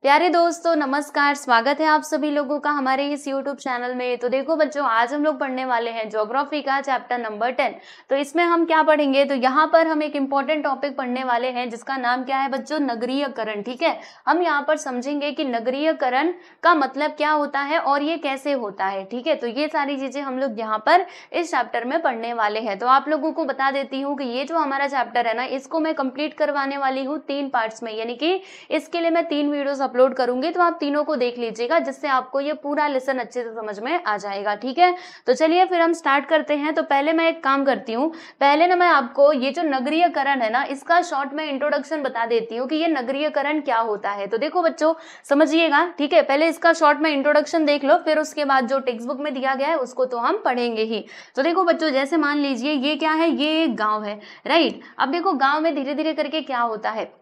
प्यारे दोस्तों नमस्कार, स्वागत है आप सभी लोगों का हमारे इस YouTube चैनल में। तो देखो बच्चों, आज हम लोग पढ़ने वाले हैं ज्योग्राफी का चैप्टर नंबर 10। तो इसमें हम क्या पढ़ेंगे, तो यहाँ पर हम एक इम्पोर्टेंट टॉपिक पढ़ने वाले हैं जिसका नाम क्या है बच्चों, नगरीयकरण। ठीक है, हम यहाँ पर समझेंगे कि नगरीयकरण का मतलब क्या होता है और ये कैसे होता है। ठीक है, तो ये सारी चीजें हम लोग यहाँ पर इस चैप्टर में पढ़ने वाले हैं। तो आप लोगों को बता देती हूँ कि ये जो हमारा चैप्टर है ना, इसको मैं कंप्लीट करवाने वाली हूँ 3 पार्ट्स में, यानी कि इसके लिए मैं 3 वीडियोस अपलोड करूंगी। तो आप तीनों को देख लीजिएगा जिससे आपको ये पूरा लेसन अच्छे से समझ में आ जाएगा। ठीक है, तो चलिए फिर हम स्टार्ट करते हैं। तो पहले मैं एक काम करती हूँ, पहले ना मैं आपको ये जो नगरीयकरण है ना, इसका शॉर्ट में इंट्रोडक्शन बता देती हूँ कि ये नगरीयकरण क्या होता है। तो देखो बच्चों समझिएगा, ठीक है, पहले इसका शॉर्ट में इंट्रोडक्शन देख लो, फिर उसके बाद जो टेक्स्ट बुक में दिया गया है उसको तो हम पढ़ेंगे ही। तो देखो बच्चों, जैसे मान लीजिए ये क्या है, ये एक गाँव है, राइट। अब देखो गाँव में धीरे धीरे करके क्या होता है,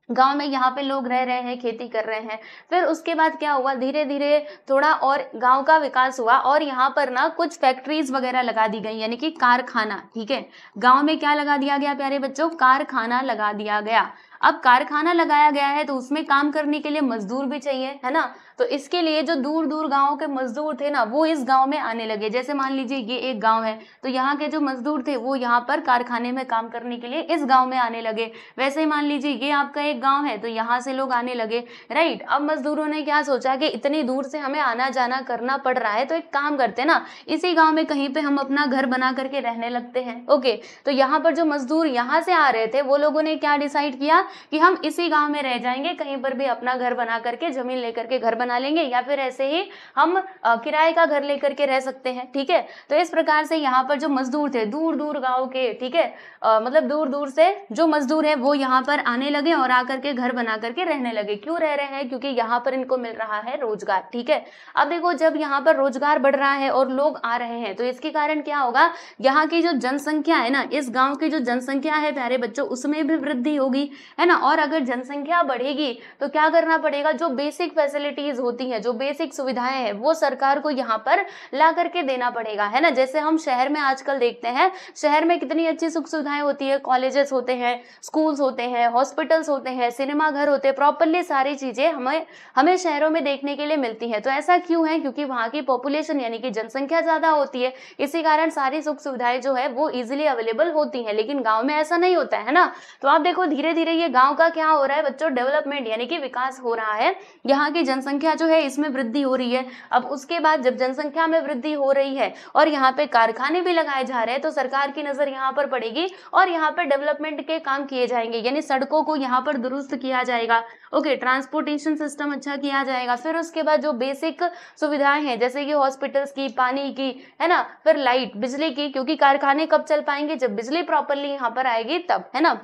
गांव में यहाँ पे लोग रह रहे हैं, खेती कर रहे हैं। फिर उसके बाद क्या हुआ, धीरे धीरे थोड़ा और गांव का विकास हुआ और यहाँ पर ना कुछ फैक्ट्रीज वगैरह लगा दी गई, यानी कि कारखाना। ठीक है, गांव में क्या लगा दिया गया प्यारे बच्चों, कारखाना लगा दिया गया। अब कारखाना लगाया गया है तो उसमें काम करने के लिए मजदूर भी चाहिए, है ना। तो इसके लिए जो दूर दूर गांवों के मजदूर थे ना, वो इस गांव में आने लगे। जैसे मान लीजिए ये एक गांव है, तो यहाँ के जो मजदूर थे वो यहाँ पर कारखाने में काम करने के लिए इस गांव में आने लगे। वैसे ही मान लीजिए ये आपका एक गांव है, तो यहाँ से लोग आने लगे, राइट। अब मजदूरों ने क्या सोचा कि इतनी दूर से हमें आना जाना करना पड़ रहा है, तो एक काम करते ना, इसी गाँव में कहीं पे हम अपना घर बना करके रहने लगते हैं। ओके, तो यहाँ पर जो मजदूर यहाँ से आ रहे थे, वो लोगों ने क्या डिसाइड किया कि हम इसी गांव में रह जाएंगे, कहीं पर भी अपना घर बना करके, जमीन लेकर के घर बना लेंगे, या फिर ऐसे ही हम किराए का घर लेकर के रह सकते हैं। ठीक है, तो इस प्रकार से यहाँ पर जो मजदूर थे दूर दूर गांव के, ठीक है, मतलब दूर दूर से जो मजदूर है वो यहाँ पर आने लगे और आकर के घर बना करके रहने लगे। क्यों रह रहे हैं, क्योंकि यहाँ पर इनको मिल रहा है रोजगार। ठीक है, अब देखो जब यहाँ पर रोजगार बढ़ रहा है और लोग आ रहे हैं, तो इसके कारण क्या होगा, यहाँ की जो जनसंख्या है ना, इस गाँव की जो जनसंख्या है प्यारे बच्चों, उसमें भी वृद्धि होगी, है ना। और अगर जनसंख्या बढ़ेगी तो क्या करना पड़ेगा, जो बेसिक फैसिलिटीज होती हैं, जो बेसिक सुविधाएं हैं, वो सरकार को यहाँ पर ला करके देना पड़ेगा, है ना। जैसे हम शहर में आजकल देखते हैं, शहर में कितनी अच्छी सुख सुविधाएं होती है, कॉलेजेस होते हैं, स्कूल्स होते हैं, हॉस्पिटल्स होते हैं, सिनेमा घर होते हैं, प्रॉपरली सारी चीजें हमें शहरों में देखने के लिए मिलती है। तो ऐसा क्यों है, क्योंकि वहाँ की पॉपुलेशन यानी कि जनसंख्या ज्यादा होती है, इसी कारण सारी सुख सुविधाएं जो है वो इजिली अवेलेबल होती है। लेकिन गाँव में ऐसा नहीं होता है ना। तो आप देखो धीरे धीरे ये गाँव का क्या हो रहा है बच्चों, डेवलपमेंट यानी कि विकास हो रहा है। यहाँ की जनसंख्या जो है इसमें वृद्धि हो रही है। अब उसके बाद जब जनसंख्या में वृद्धि हो रही है और यहाँ पे कारखाने भी लगाए जा रहे हैं, तो सरकार की नजर यहाँ पर पड़ेगी और यहाँ पे डेवलपमेंट के काम किए जाएंगे, यानी सड़कों को यहाँ पर दुरुस्त किया जाएगा। ओके, ट्रांसपोर्टेशन सिस्टम अच्छा किया जाएगा। फिर उसके बाद जो बेसिक सुविधाएं हैं, जैसे कि हॉस्पिटल्स की, पानी की, है ना, फिर लाइट, बिजली की, क्योंकि कारखाने कब चल पाएंगे, जब बिजली प्रॉपरली यहाँ पर आएगी तब, है ना।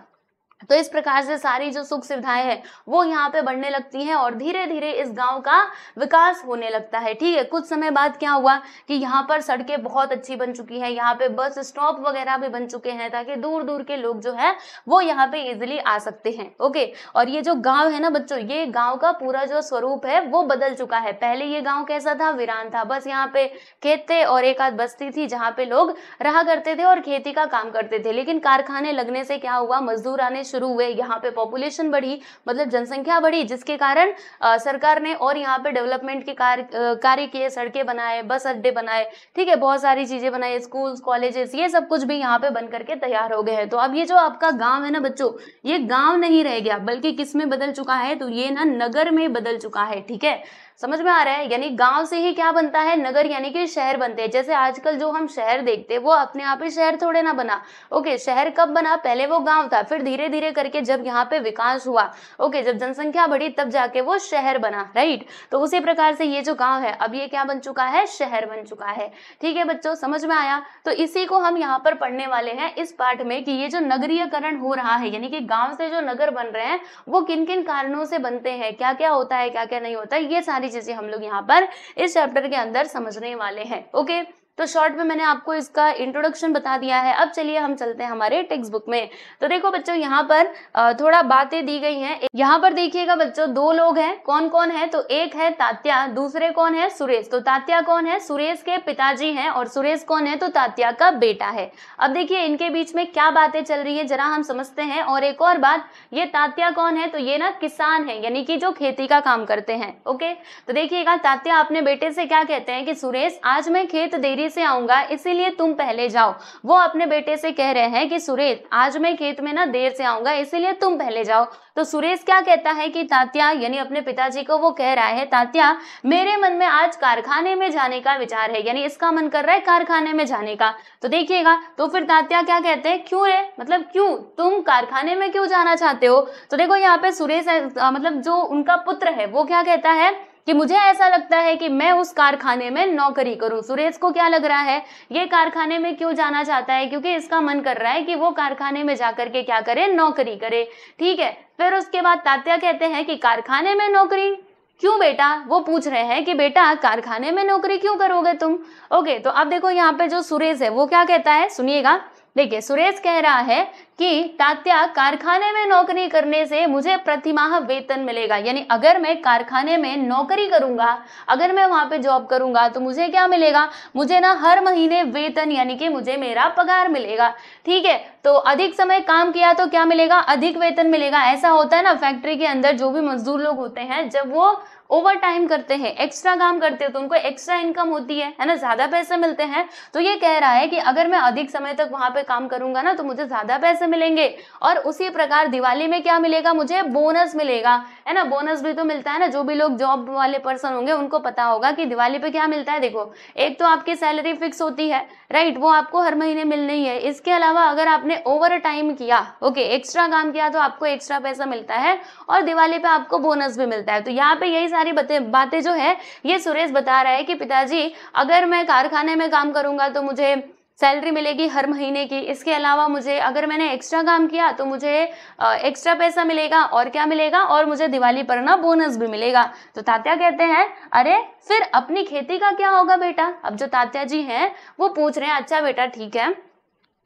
तो इस प्रकार से सारी जो सुख सुविधाएं हैं वो यहाँ पे बढ़ने लगती हैं और धीरे धीरे इस गांव का विकास होने लगता है। ठीक है, कुछ समय बाद क्या हुआ कि यहाँ पर सड़कें बहुत अच्छी बन चुकी हैं, यहाँ पे बस स्टॉप वगैरह भी बन चुके हैं, ताकि दूर दूर के लोग जो है वो यहाँ पे इजिली आ सकते हैं। ओके, और ये जो गाँव है ना बच्चों, ये गाँव का पूरा जो स्वरूप है वो बदल चुका है। पहले ये गाँव कैसा था, वीरान था, बस यहाँ पे खेत थे और एक आध बस्ती थी जहाँ पे लोग रहा करते थे और खेती का काम करते थे। लेकिन कारखाने लगने से क्या हुआ, मजदूर आने शुरू हुए, यहाँ पे पॉपुलेशन बढ़ी, मतलब जनसंख्या बढ़ी, जिसके कारण सरकार ने और यहाँ पे डेवलपमेंट के कार्य किए, सड़कें बनाए, बस अड्डे बनाए, ठीक है, बहुत सारी चीजें बनाई, स्कूल्स, कॉलेजेस, ये सब कुछ भी यहाँ पे बन करके तैयार हो गए हैं। तो अब ये जो आपका गांव है ना बच्चों, ये गांव नहीं रह गया, बल्कि किस में बदल चुका है, तो ये ना नगर में बदल चुका है। ठीक है, समझ में आ रहा है, यानी गांव से ही क्या बनता है, नगर, यानी कि शहर बनते हैं। जैसे आजकल जो हम शहर देखते हैं वो अपने आप ही शहर थोड़े ना बना। ओके, शहर कब बना, पहले वो गांव था, फिर धीरे धीरे करके जब यहाँ पे विकास हुआ, ओके, जब जनसंख्या बढ़ी, तब जाके वो शहर बना, राइट। तो उसी प्रकार से ये जो गांव है अब ये क्या बन चुका है, शहर बन चुका है। ठीक है बच्चों, समझ में आया। तो इसी को हम यहाँ पर पढ़ने वाले हैं इस पाठ में कि ये जो नगरीयकरण हो रहा है, यानी कि गांव से जो नगर बन रहे हैं वो किन किन कारणों से बनते हैं, क्या क्या होता है, क्या क्या नहीं होता है, ये सारी चीजें हम लोग यहाँ पर इस चैप्टर के अंदर समझने वाले हैं। ओके, तो शॉर्ट में मैंने आपको इसका इंट्रोडक्शन बता दिया है। अब चलिए हम चलते हैं हमारे टेक्स्ट बुक में। तो देखो बच्चों, यहाँ पर थोड़ा बातें दी गई हैं। यहाँ पर देखिएगा बच्चों, दो लोग हैं। कौन कौन है? तो एक है तात्या, दूसरे कौन है? सुरेश। तो तात्या कौन है? सुरेश के पिताजी हैं, और सुरेश कौन है? तो तात्या का बेटा है। अब देखिए इनके बीच में क्या बातें चल रही है जरा हम समझते हैं। और एक और बात, ये तात्या कौन है? तो ये ना किसान है, यानी कि जो खेती का काम करते हैं। ओके, तो देखिएगा तात्या अपने बेटे से क्या कहते हैं कि सुरेश, आज मैं खेत देरी से आऊंगा, इसीलिए तुम पहले जाओ। वो अपने बेटे से कह रहे हैं कि सुरेश, आज मैं खेत में ना देर से आऊंगा, इसीलिए तुम पहले जाओ। तो सुरेश क्या कहता है कि तात्या, यानी अपने पिताजी को वो कह रहा है, तात्या मेरे मन में आज कारखाने में जाने का विचार है, यानी इसका मन कर रहा है कारखाने में जाने का। तो देखिएगा, तो फिर तात्या क्या कहते हैं, क्यों रे, मतलब क्यों, तुम कारखाने में क्यों जाना चाहते हो? तो देखो यहाँ पे सुरेश मतलब जो उनका पुत्र है वो क्या कहता है कि मुझे ऐसा लगता है कि मैं उस कारखाने में नौकरी करूं। सुरेश को क्या लग रहा है, ये कारखाने में क्यों जाना चाहता है? क्योंकि इसका मन कर रहा है कि वो कारखाने में जाकर के क्या करे, नौकरी करे। ठीक है, फिर उसके बाद तात्या कहते हैं कि कारखाने में नौकरी क्यों बेटा? वो पूछ रहे हैं कि बेटा कारखाने में नौकरी क्यों करोगे तुम? ओके, तो अब देखो यहाँ पे जो सुरेश है वो क्या कहता है, सुनिएगा। देखिए सुरेश कह रहा है कि तात्या, कारखाने में नौकरी करने से मुझे प्रतिमाह वेतन मिलेगा, यानी अगर मैं कारखाने में नौकरी करूंगा, अगर मैं वहां पे जॉब करूंगा तो मुझे क्या मिलेगा, मुझे ना हर महीने वेतन, यानी कि मुझे मेरा पगार मिलेगा। ठीक है, तो अधिक समय काम किया तो क्या मिलेगा, अधिक वेतन मिलेगा। ऐसा होता है ना फैक्ट्री के अंदर, जो भी मजदूर लोग होते हैं जब वो ओवर टाइम करते हैं, एक्स्ट्रा काम करते हैं, तो उनको एक्स्ट्रा इनकम होती है ना, ज्यादा पैसे मिलते हैं। तो ये कह रहा है कि अगर मैं अधिक समय तक वहां पे काम करूंगा ना तो मुझे ज्यादा पैसे मिलेंगे। और उसी प्रकार दिवाली में क्या मिलेगा, मुझे बोनस मिलेगा, है ना। बोनस भी तो मिलता है ना, जो भी लोग जॉब वाले पर्सन होंगे उनको पता होगा कि दिवाली पे क्या मिलता है। देखो, एक तो आपकी सैलरी फिक्स होती है, राइट, वो आपको हर महीने मिलनी ही है। इसके अलावा अगर आपने ओवर टाइम किया, ओके, एक्स्ट्रा काम किया, तो आपको एक्स्ट्रा पैसा मिलता है, और दिवाली पे आपको बोनस भी मिलता है। तो यहाँ पे यही सारी बातें जो है ये सुरेश बता रहा है कि पिताजी, अगर मैं कारखाने में काम करूंगा तो मुझे सैलरी मिलेगी हर महीने की। इसके अलावा मुझे, अगर मैंने एक्स्ट्रा काम किया तो मुझे एक्स्ट्रा पैसा मिलेगा, और क्या मिलेगा, और मुझे दिवाली पर ना बोनस भी मिलेगा। तो तात्या कहते हैं, अरे फिर अपनी खेती का क्या होगा बेटा? अब जो तात्या जी हैं वो पूछ रहे हैं, अच्छा बेटा ठीक है,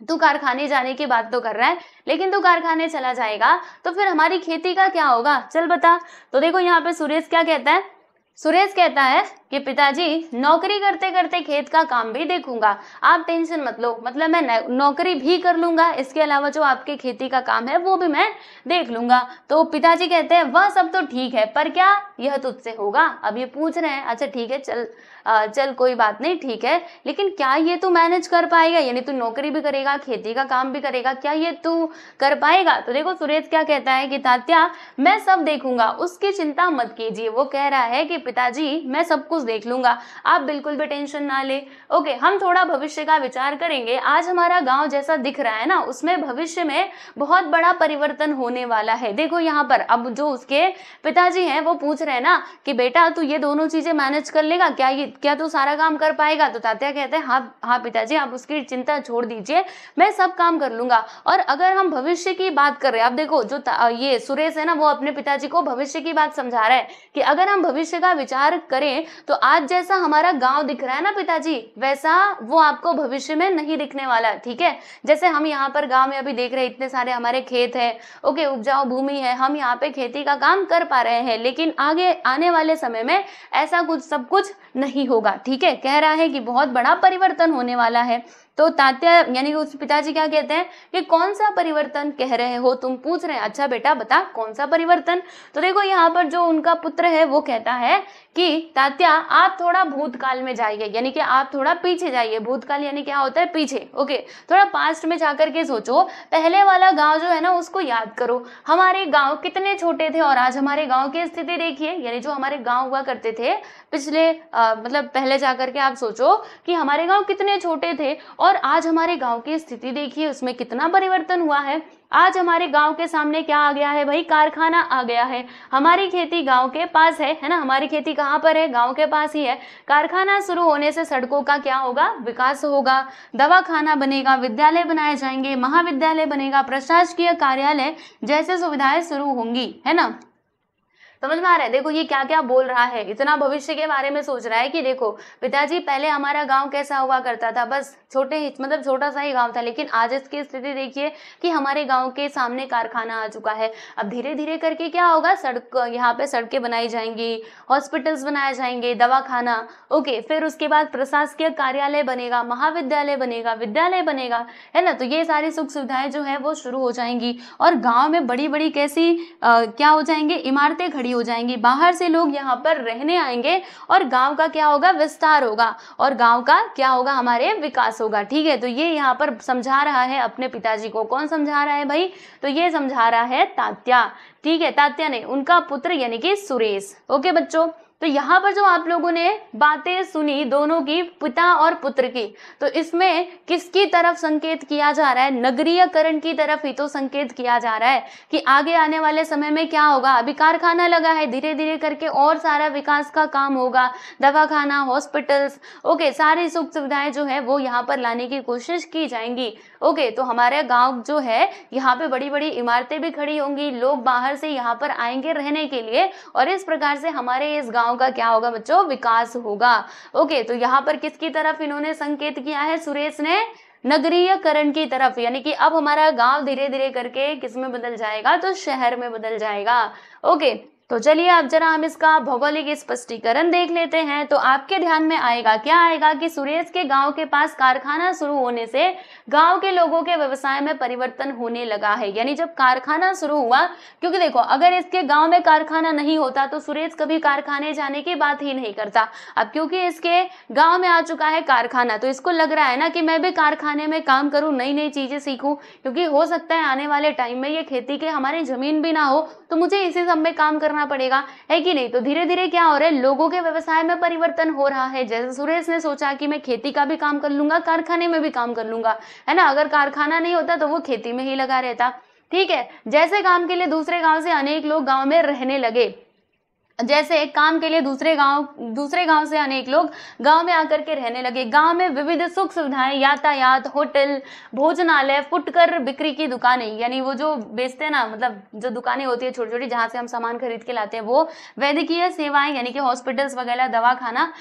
तू कारखाने जाने की बात तो कर रहा है, लेकिन तू कारखाने चला जाएगा तो फिर हमारी खेती का क्या होगा, चल बता। तो देखो यहाँ पे सुरेश क्या कहता है, सुरेश कहता है कि पिताजी, नौकरी करते करते खेत का काम भी देखूंगा, आप टेंशन मत लो, मतलब मैं नौकरी भी कर लूंगा, इसके अलावा जो आपके खेती का काम है वो भी मैं देख लूंगा। तो पिताजी कहते हैं, वह सब तो ठीक है, पर क्या यह तुझसे होगा? अब ये पूछ रहे हैं, अच्छा ठीक है, चल कोई बात नहीं, ठीक है, लेकिन क्या ये तू मैनेज कर पाएगा, यानी तू नौकरी भी करेगा, खेती का काम भी करेगा, क्या ये तू कर पाएगा? तो देखो सुरेश क्या कहता है कि तात्या, मैं सब देखूंगा, उसकी चिंता मत कीजिए। वो कह रहा है कि पिताजी, मैं सब कुछ देख लूंगा, आप बिल्कुल भी टेंशन ना ले। ओके, हम थोड़ा भविष्य का विचार करेंगे। आज हमारा गांव जैसा दिख रहा है ना, उसमें भविष्य में बहुत बड़ा परिवर्तन होने वाला है। देखो यहाँ पर अब जो उसके पिताजी हैं वो पूछ रहे हैं ना कि बेटा तू ये दोनों चीजें मैनेज कर लेगा, क्या तू सारा काम कर पाएगा? तो तात्या कहते हैं, हाँ पिताजी, आप उसकी चिंता छोड़ दीजिए, मैं सब काम कर लूंगा। और अगर हम भविष्य की बात कर रहे हैं, आप देखो जो ये सुरेश है ना, वो अपने पिताजी को भविष्य की बात समझा रहा है कि अगर हम भविष्य का विचार करें तो आज जैसा हमारा गांव दिख रहा है ना पिताजी, वैसा वो आपको भविष्य में नहीं दिखने वाला। ठीक है, जैसे हम यहाँ पर गांव में अभी देख रहे हैं, इतने सारे हमारे खेत है, ओके, उपजाऊ भूमि है, हम यहाँ पे खेती का काम कर पा रहे हैं, लेकिन आगे आने वाले समय में ऐसा कुछ सब कुछ नहीं होगा। ठीक है, कह रहा है कि बहुत बड़ा परिवर्तन होने वाला है। तो तात्या यानी उस पिताजी क्या कहते हैं कि कौन सा परिवर्तन कह रहे हो तुम? पूछ रहे हैं, अच्छा बेटा बता कौन सा परिवर्तन? तो देखो यहाँ पर जो उनका पुत्र है वो कहता है कि तात्या, आप थोड़ा भूतकाल में जाइए, यानी कि आप थोड़ा पीछे जाइए। भूतकाल यानी क्या होता है, पीछे। ओके, थोड़ा पास्ट में जाकर के सोचो, पहले वाला गांव जो है ना उसको याद करो। हमारे गांव कितने छोटे थे और आज हमारे गांव की स्थिति देखिए, यानी जो हमारे गांव हुआ करते थे पिछले मतलब पहले जाकर के आप सोचो कि हमारे गांव कितने छोटे थे और आज हमारे गांव की स्थिति देखिए, उसमें कितना परिवर्तन हुआ है। आज हमारे गांव के सामने क्या आ गया है भाई, कारखाना आ गया है। हमारी खेती गांव के पास है ना, हमारी खेती कहाँ पर है, गांव के पास ही है। कारखाना शुरू होने से सड़कों का क्या होगा, विकास होगा, दवाखाना बनेगा, विद्यालय बनाए जाएंगे, महाविद्यालय बनेगा, प्रशासकीय कार्यालय जैसे सुविधाएं शुरू होंगी, है ना। समझ में आ रहा है? देखो ये क्या क्या बोल रहा है, इतना भविष्य के बारे में सोच रहा है कि देखो पिताजी पहले हमारा गांव कैसा हुआ करता था, बस मतलब छोटा सा ही गांव था, लेकिन आज इसकी स्थिति देखिए कि हमारे गांव के सामने कारखाना आ चुका है। अब धीरे धीरे करके क्या होगा, यहाँ पे सड़कें बनाई जाएंगी, हॉस्पिटल्स बनाए जाएंगे, दवाखाना, ओके, फिर उसके बाद प्रशासकीय कार्यालय बनेगा, महाविद्यालय बनेगा, विद्यालय बनेगा, है ना। तो ये सारी सुख सुविधाएं जो है वो शुरू हो जाएंगी और गांव में बड़ी बड़ी कैसी क्या हो जाएंगे, इमारतें खड़ी हो जाएंगी, बाहर से लोग यहाँ पर रहने आएंगे और गांव का क्या होगा, विस्तार होगा और गांव का क्या होगा, हमारे विकास होगा। ठीक है, तो ये यहाँ पर समझा रहा है अपने पिताजी को। कौन समझा रहा है भाई, तो ये समझा रहा है तात्या। ठीक है, तात्या ने उनका पुत्र यानी कि सुरेश। ओके बच्चों, तो यहाँ पर जो आप लोगों ने बातें सुनी दोनों की, पिता और पुत्र की, तो इसमें किसकी तरफ संकेत किया जा रहा है, नगरीयकरण की तरफ ही तो संकेत किया जा रहा है कि आगे आने वाले समय में क्या होगा। अभी कारखाना लगा है, धीरे धीरे करके और सारा विकास का काम होगा, दवाखाना, हॉस्पिटल्स, ओके, सारी सुख सुविधाएं जो है वो यहाँ पर लाने की कोशिश की जाएंगी। ओके, तो हमारे गांव जो है यहाँ पे बड़ी बड़ी इमारतें भी खड़ी होंगी, लोग बाहर से यहाँ पर आएंगे रहने के लिए और इस प्रकार से हमारे इस गांव का क्या होगा बच्चों, विकास होगा। ओके, तो यहाँ पर किसकी तरफ इन्होंने संकेत किया है, सुरेश ने नगरीयकरण की तरफ, यानी कि अब हमारा गांव धीरे धीरे करके किस में बदल जाएगा, तो शहर में बदल जाएगा। ओके, तो चलिए अब जरा हम इसका भौगोलिक स्पष्टीकरण देख लेते हैं। तो आपके ध्यान में आएगा, क्या आएगा कि सुरेश के गांव के पास कारखाना शुरू होने से गांव के लोगों के व्यवसाय में परिवर्तन होने लगा है। यानी जब कारखाना शुरू हुआ, क्योंकि देखो अगर इसके गांव में कारखाना नहीं होता तो सुरेश कभी कारखाने जाने की बात ही नहीं करता। अब क्योंकि इसके गांव में आ चुका है कारखाना, तो इसको लग रहा है ना कि मैं भी कारखाने में काम करूं, नई नई चीजें सीखूं, क्योंकि हो सकता है आने वाले टाइम में ये खेती के हमारी जमीन भी ना हो तो मुझे इसी सब में काम करना पड़ेगा, है कि नहीं। तो धीरे धीरे क्या हो रहा है, लोगों के व्यवसाय में परिवर्तन हो रहा है। जैसे सुरेश ने सोचा कि मैं खेती का भी काम कर लूंगा, कारखाने में भी काम कर लूंगा, है ना। अगर कारखाना नहीं होता तो वो खेती में ही लगा रहता। ठीक है, जैसे काम के लिए दूसरे गांव से अनेक लोग गांव में रहने लगे, जैसे काम के लिए दूसरे गांव से अनेक लोग गांव में आकर के रहने लगे। गांव में विविध सुख सुविधाएं, यातायात, होटल, भोजनालय, फुटकर बिक्री की दुकानें, यानी वो जो बेचते हैं ना, मतलब जो दुकानें होती है छोटी छोटी जहां से हम सामान खरीद के लाते हैं, वो, वैद्यकीय सेवाएं यानी कि हॉस्पिटल्स वगैरह, दवाखाना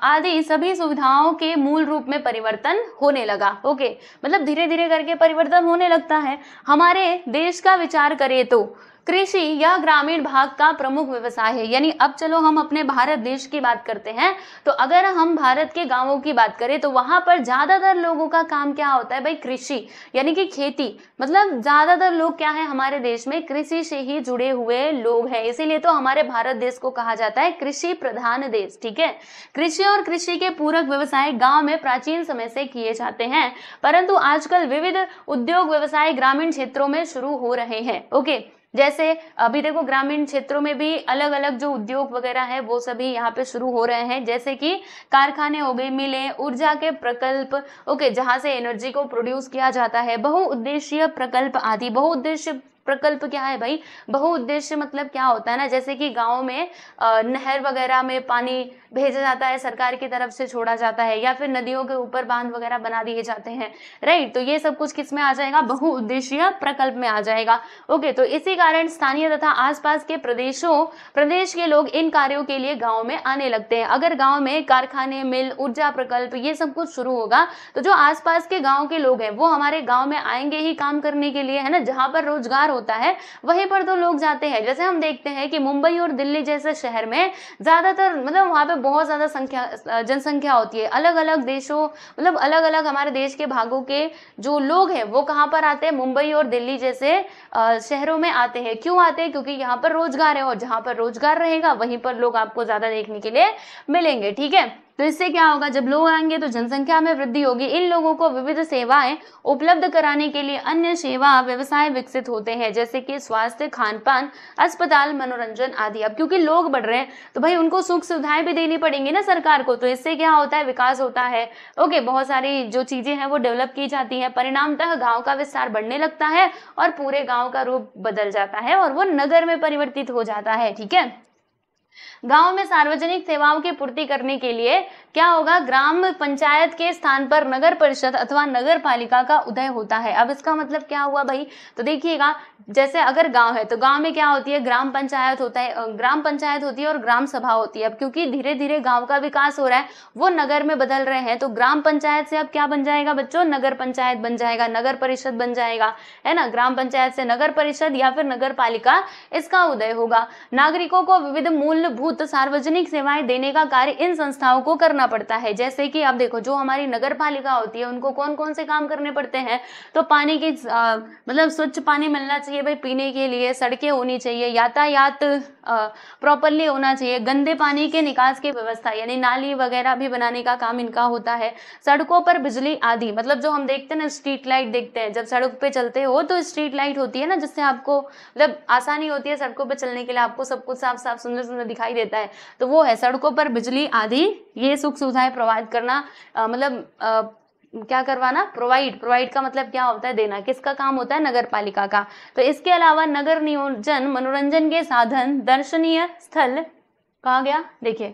आदि सभी सुविधाओं के मूल रूप में परिवर्तन होने लगा। ओके, मतलब धीरे धीरे करके परिवर्तन होने लगता है। हमारे देश का विचार करें तो कृषि या ग्रामीण भाग का प्रमुख व्यवसाय है। यानी अब चलो हम अपने भारत देश की बात करते हैं, तो अगर हम भारत के गांवों की बात करें तो वहां पर ज्यादातर लोगों का काम क्या होता है भाई, कृषि यानी कि खेती। मतलब ज्यादातर लोग क्या है हमारे देश में, कृषि से ही जुड़े हुए लोग हैं। इसीलिए तो हमारे भारत देश को कहा जाता है कृषि प्रधान देश। ठीक है, कृषि और कृषि के पूरक व्यवसाय गांव में प्राचीन समय से किए जाते हैं, परंतु आजकल विविध उद्योग व्यवसाय ग्रामीण क्षेत्रों में शुरू हो रहे हैं। ओके, जैसे अभी देखो ग्रामीण क्षेत्रों में भी अलग अलग जो उद्योग वगैरह है वो सभी यहाँ पे शुरू हो रहे हैं, जैसे कि कारखाने हो गए, मिलें, ऊर्जा के प्रकल्प, ओके, जहां से एनर्जी को प्रोड्यूस किया जाता है, बहुउद्देशीय प्रकल्प आदि। बहुउद्देशीय प्रकल्प क्या है भाई, बहुउद्देश्य मतलब क्या होता है ना, जैसे कि गांव में नहर वगैरह में पानी भेजा जाता है, सरकार की तरफ से छोड़ा जाता है, या फिर नदियों के ऊपर बांध वगैरह बना दिए जाते हैं, राइट। तो ये सब कुछ किस में आ जाएगा, बहुउद्देशीय प्रकल्प में आ जाएगा। ओके, तो इसी कारण स्थानीय तथा आसपास के प्रदेश के लोग इन कार्यों के लिए गाँव में आने लगते हैं। अगर गाँव में कारखाने, मिल, ऊर्जा प्रकल्प ये सब कुछ शुरू होगा तो जो आसपास के गाँव के लोग हैं वो हमारे गाँव में आएंगे ही काम करने के लिए, है ना। जहाँ पर रोजगार होता है वहीं पर तो लोग जाते हैं। जैसे हम देखते हैं कि मुंबई और दिल्ली जैसे शहर में ज्यादातर मतलब वहां पे बहुत ज्यादा जनसंख्या होती है। अलग अलग देशों मतलब अलग अलग हमारे देश के भागों के जो लोग हैं वो कहाँ पर आते हैं, मुंबई और दिल्ली जैसे शहरों में आते हैं। क्यों आते हैं, क्योंकि यहाँ पर रोजगार है और जहाँ पर रोजगार रहेगा वहीं पर लोग आपको ज्यादा देखने के लिए मिलेंगे। ठीक है, तो इससे क्या होगा, जब लोग आएंगे तो जनसंख्या में वृद्धि होगी। इन लोगों को विविध सेवाएं उपलब्ध कराने के लिए अन्य सेवा व्यवसाय विकसित होते हैं, जैसे कि स्वास्थ्य, खान पान, अस्पताल, मनोरंजन आदि। अब क्योंकि लोग बढ़ रहे हैं तो भाई उनको सुख सुविधाएं भी देनी पड़ेंगी ना सरकार को, तो इससे क्या होता है, विकास होता है। ओके, बहुत सारी जो चीजें हैं वो डेवलप की जाती है, परिणामतः गाँव का विस्तार बढ़ने लगता है और पूरे गाँव का रूप बदल जाता है और वो नगर में परिवर्तित हो जाता है। ठीक है, गांव में सार्वजनिक सेवाओं की पूर्ति करने के लिए क्या होगा, ग्राम पंचायत के स्थान पर नगर परिषद अथवा नगर पालिका का उदय होता है। अब इसका मतलब क्या हुआ भाई, तो देखिएगा जैसे अगर गांव है तो गांव में क्या होती है, ग्राम पंचायत होता है, ग्राम पंचायत होती है और ग्राम सभा होती है। अब क्योंकि धीरे धीरे गांव का विकास हो रहा है, वो नगर में बदल रहे हैं, तो ग्राम पंचायत से अब क्या बन जाएगा बच्चों, नगर पंचायत बन जाएगा, नगर परिषद बन जाएगा, है ना। ग्राम पंचायत से नगर परिषद या फिर नगर पालिका, इसका उदय होगा। नागरिकों को विविध मूलभूत सार्वजनिक सेवाएं देने का कार्य इन संस्थाओं को करना पड़ता है। जैसे कि आप देखो, जो हमारी नगर पालिका होती है उनको कौन कौन से काम करने पड़ते हैं, तो पानी की मतलब स्वच्छ पानी मिलना चाहिए भाई पीने के लिए, सड़कें होनी चाहिए, यातायात प्रॉपरली होना चाहिए, गंदे पानी के निकास की व्यवस्था यानी नाली वगैरह भी बनाने का काम इनका होता है, सड़कों पर बिजली आदि, मतलब जो हम देखते हैं ना स्ट्रीट लाइट देखते हैं, जब सड़क पे चलते हो तो स्ट्रीट लाइट होती है ना, जिससे आपको मतलब आसानी होती है सड़कों पे चलने के लिए, आपको सब कुछ साफ साफ सुंदर सुंदर दिखाई देता है, तो वो है सड़कों पर बिजली आदि, ये सुख सुविधाएं प्रोवाइड करना, मतलब क्या करवाना, प्रोवाइड का मतलब क्या होता है, देना, किसका काम होता है, नगर पालिका का। तो इसके अलावा नगर नियोजन, मनोरंजन के साधन, दर्शनीय स्थल, कहाँ गया देखिए,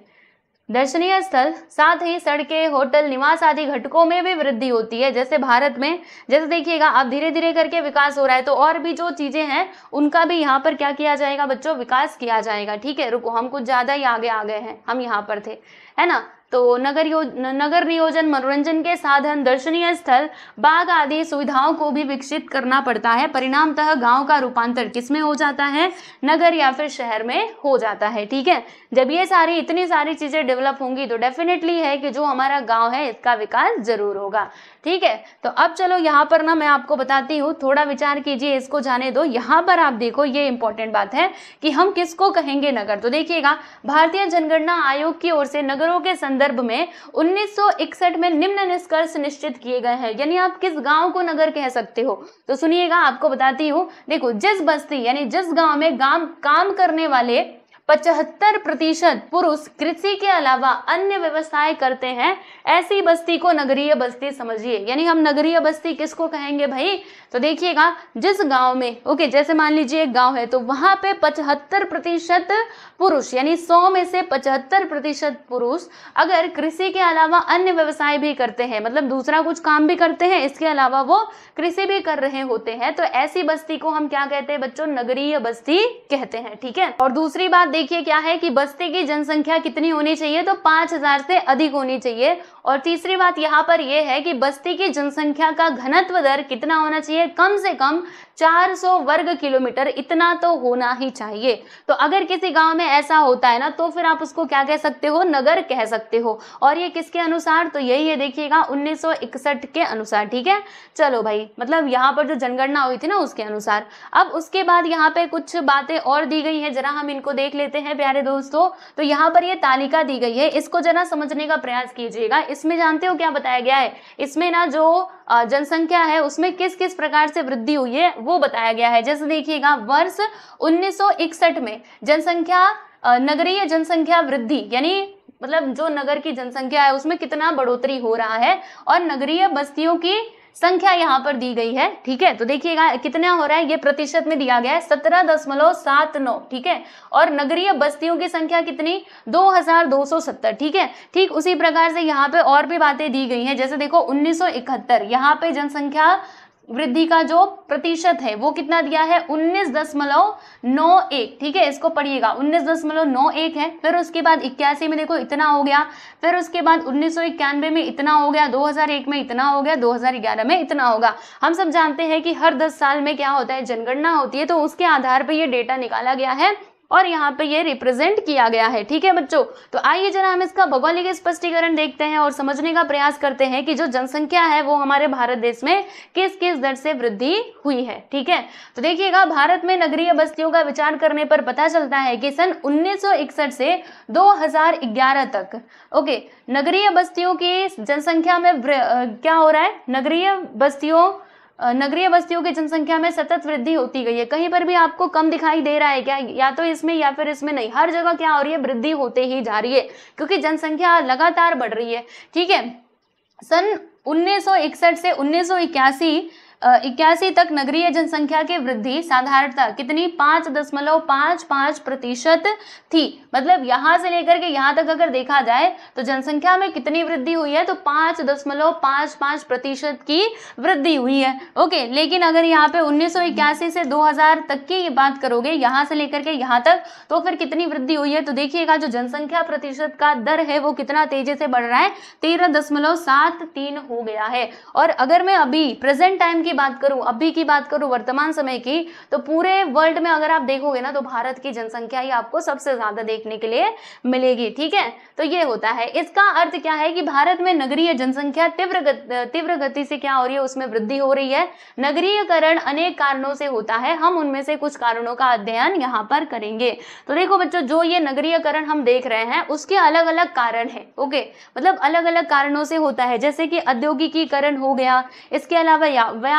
दर्शनीय स्थल, साथ ही सड़कें, होटल, निवास आदि घटकों में भी वृद्धि होती है। जैसे भारत में, जैसे देखिएगा अब धीरे धीरे करके विकास हो रहा है, तो और भी जो चीजें हैं उनका भी यहाँ पर क्या किया जाएगा बच्चों, विकास किया जाएगा। ठीक है, रुको हम कुछ ज्यादा ही आगे आ गए हैं, हम यहाँ पर थे, है ना। तो नगर नियोजन, मनोरंजन के साधन, दर्शनीय स्थल, बाग आदि सुविधाओं को भी विकसित करना पड़ता है। परिणामतः गांव का रूपांतर किसमें हो जाता है, नगर या फिर शहर में हो जाता है। ठीक है, जब ये इतनी सारी चीजें डेवलप होंगी तो डेफिनेटली है कि जो हमारा गांव है इसका विकास जरूर होगा। ठीक है, तो अब चलो यहाँ पर ना मैं आपको बताती हूँ, थोड़ा विचार कीजिए, इसको जाने दो। यहाँ पर आप देखो, ये इंपॉर्टेंट बात है कि हम किसको कहेंगे नगर। तो देखिएगा, भारतीय जनगणना आयोग की ओर से नगरों के संदर्भ में 1961 में निम्न निष्कर्ष निश्चित किए गए हैं, यानी आप किस गांव को नगर कह सकते हो। तो सुनिएगा, आपको बताती हूँ, देखो जिस बस्ती यानी जिस गांव में काम करने वाले 75% पुरुष कृषि के अलावा अन्य व्यवसाय करते हैं, ऐसी बस्ती को नगरीय बस्ती समझिए। यानी हम नगरीय बस्ती किसको कहेंगे भाई, तो देखिएगा जिस गांव में, ओके, जैसे मान लीजिए एक गांव है तो वहां पे 75% पुरुष यानी 100 में से 75% पुरुष अगर कृषि के अलावा अन्य व्यवसाय भी करते हैं, मतलब दूसरा कुछ काम भी करते हैं, इसके अलावा वो कृषि भी कर रहे होते हैं, तो ऐसी बस्ती को हम क्या कहते हैं बच्चों, नगरीय बस्ती कहते हैं। ठीक है, और दूसरी बात देखिए क्या है कि बस्ती की जनसंख्या कितनी होनी चाहिए, तो 5000 से अधिक होनी चाहिए। और तीसरी बात यहाँ पर यह है कि बस्ती की जनसंख्या का घनत्व दर कितना होना चाहिए, कम से कम 400 वर्ग किलोमीटर, इतना तो होना ही चाहिए। तो अगर किसी गांव में ऐसा होता है ना, तो फिर आप उसको क्या कह सकते हो, नगर कह सकते हो। और ये किसके अनुसार, तो यही है देखिएगा 1961 के अनुसार। ठीक है, चलो भाई, मतलब यहाँ पर जो जनगणना हुई थी ना उसके अनुसार। अब उसके बाद यहाँ पे कुछ बातें और दी गई है, जरा हम इनको देख लेते हैं प्यारे दोस्तों। तो यहाँ पर ये तालिका दी गई है, इसको जरा समझने का प्रयास कीजिएगा। इसमें जानते हो क्या बताया गया है, इसमें ना जो जनसंख्या है उसमें किस किस प्रकार से वृद्धि हुई है वो बताया गया है। जैसे देखिएगा, वर्ष 1961 में जनसंख्या, नगरीय जनसंख्या वृद्धि यानी मतलब जो नगर की जनसंख्या है उसमें कितना बढ़ोतरी हो रहा है, और नगरीय बस्तियों की संख्या यहाँ पर दी गई है। ठीक है, तो देखिएगा कितना हो रहा है, ये प्रतिशत में दिया गया है 17.79। ठीक है, और नगरीय बस्तियों की संख्या कितनी, 2270। ठीक है, ठीक उसी प्रकार से यहाँ पे और भी बातें दी गई हैं। जैसे देखो 1971 यहाँ पे जनसंख्या वृद्धि का जो प्रतिशत है वो कितना दिया है, 19.91। ठीक है, इसको पढ़िएगा, 19.91 है। फिर उसके बाद 81 में देखो इतना हो गया, फिर उसके बाद 1991 में इतना हो गया, 2001 में इतना हो गया, 2011 में इतना होगा। हम सब जानते हैं कि हर 10 साल में क्या होता है, जनगणना होती है, तो उसके आधार पर ये डेटा निकाला गया है और यहाँ पे ये रिप्रेजेंट किया गया है। ठीक है बच्चों, तो आइए जरा हम इसका भौगोलिक स्पष्टीकरण देखते हैं और समझने का प्रयास करते हैं कि जो जनसंख्या है वो हमारे भारत देश में किस किस दर से वृद्धि हुई है। ठीक है, तो देखिएगा, भारत में नगरीय बस्तियों का विचार करने पर पता चलता है कि सन 1961 से 2011 तक, ओके, नगरीय बस्तियों की जनसंख्या में क्या हो रहा है, नगरीय बस्तियों की जनसंख्या में सतत वृद्धि होती गई है। कहीं पर भी आपको कम दिखाई दे रहा है क्या, या तो इसमें या फिर इसमें नहीं, हर जगह क्या हो रही है, वृद्धि होते ही जा रही है, क्योंकि जनसंख्या लगातार बढ़ रही है। ठीक है, सन 1961 से 1981 81 तक नगरीय जनसंख्या की वृद्धि साधारणतः कितनी 5.55% थी। मतलब यहाँ से लेकर के यहाँ तक अगर देखा जाए तो जनसंख्या में कितनी वृद्धि हुई है, तो 5.55% की वृद्धि हुई है। ओके, लेकिन अगर यहाँ पे 1981 से 2000 तक की बात करोगे, यहाँ से लेकर के यहाँ तक, तो फिर कितनी वृद्धि हुई है, तो देखिएगा जो जनसंख्या प्रतिशत का दर है वो कितना तेजी से बढ़ रहा है, 13.73 हो गया है। और अगर मैं अभी प्रेजेंट टाइम की बात करूं, अभी की बात करूं, वर्तमान समय की, तो पूरे वर्ल्ड में अगर आप देखोगे ना तो भारत की जनसंख्या ही आपको सबसे ज्यादा देखने के लिए मिलेगी। ठीक है, तो ये होता है। इसका अर्थ क्या है कि भारत में नगरीय जनसंख्या तीव्र गति से क्या हो रही है, उसमें वृद्धि हो रही है। नगरीयकरण अनेक कारणों से होता है, हम उनमें से कुछ कारणों का अध्ययन यहाँ पर करेंगे। तो देखो बच्चों, जो ये नगरीयकरण हम देख रहे हैं उसके अलग अलग कारण है। ओके, मतलब अलग अलग कारणों से होता है, जैसे कि औद्योगिकीकरण हो गया, इसके अलावा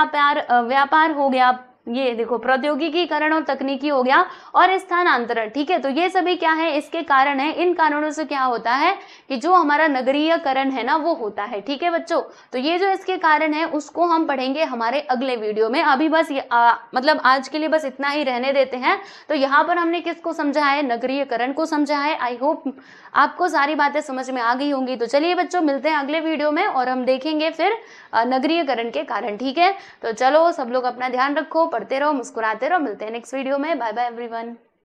व्यापार हो गया, ये देखो प्रौद्योगिकीकरण और तकनीकी हो गया, और स्थानांतरण। ठीक है, तो ये सभी क्या है, इसके कारण है। इन कारणों से क्या होता है कि जो हमारा नगरीयकरण है ना वो होता है। ठीक है बच्चों, तो ये जो इसके कारण है उसको हम पढ़ेंगे हमारे अगले वीडियो में। अभी बस मतलब आज के लिए बस इतना ही रहने देते हैं। तो यहाँ पर हमने किसको समझा है, नगरीयकरण को समझा है। आई होप आपको सारी बातें समझ में आ गई होंगी। तो चलिए बच्चों, मिलते हैं अगले वीडियो में और हम देखेंगे फिर नगरीयकरण के कारण। ठीक है, तो चलो सब लोग अपना ध्यान रखो, पढ़ते रहो, मुस्कुराते रहो। मिलते हैं नेक्स्ट वीडियो में। Bye bye everyone.